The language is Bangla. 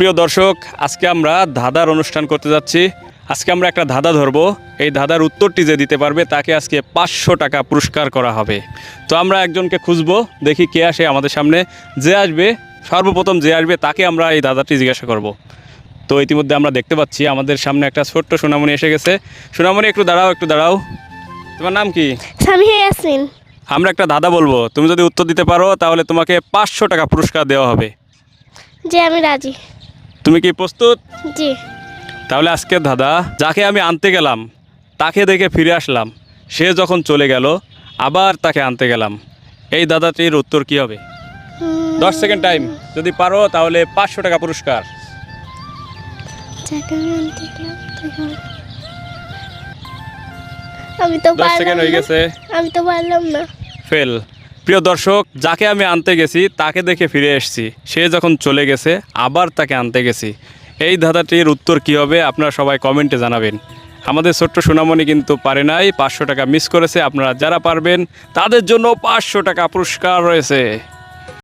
প্রিয় দর্শক, আজকে আমরা ধাঁধার অনুষ্ঠান করতে যাচ্ছি। আজকে আমরা একটা ধাঁধা ধরবো। এই ধাঁধার উত্তরটি যে দিতে পারবে তাকে আজকে 500 টাকা পুরস্কার করা হবে। তো আমরা একজনকে খুঁজবো, দেখি কে আসে আমাদের সামনে। যে আসবে, সর্বপ্রথম যে আসবে তাকে আমরা এই ধাঁধাটি জিজ্ঞাসা করব। তো ইতিমধ্যে আমরা দেখতে পাচ্ছি আমাদের সামনে একটা ছোট্ট সোনামণি এসে গেছে। সোনামণি, একটু দাঁড়াও। তোমার নাম কি? সামিয়া ইয়াসমিন। আমরা একটা ধাঁধা বলবো, তুমি যদি উত্তর দিতে পারো তাহলে তোমাকে 500 টাকা পুরস্কার দেওয়া হবে। জি, আমি রাজি। তুমি কি প্রস্তুত? জি। তাহলে আজকে ধাঁধা, যাকে আমি আনতে গেলাম তাকে দেখে ফিরে আসলাম, সে যখন চলে গেল আবার তাকে আনতে গেলাম। এই ধাঁধাটির উত্তর কি হবে? 10 সেকেন্ড টাইম, যদি পারো তাহলে 500 টাকা পুরস্কার। আমি তো 10 সেকেন্ড হয়ে গেছে। পারলাম না। ফেল। প্রিয় দর্শক, যাকে আমি আনতে গেছি তাকে দেখে ফিরে এসেছি, সে যখন চলে গেছে আবার তাকে আনতে গেছি। এই ধাঁধাটির উত্তর কি হবে আপনারা সবাই কমেন্টে জানাবেন। আমাদের ছোট্ট সোনামণি কিন্তু পারে নাই, 500 টাকা মিস করেছে। আপনারা যারা পারবেন তাদের জন্য 500 টাকা পুরস্কার রয়েছে।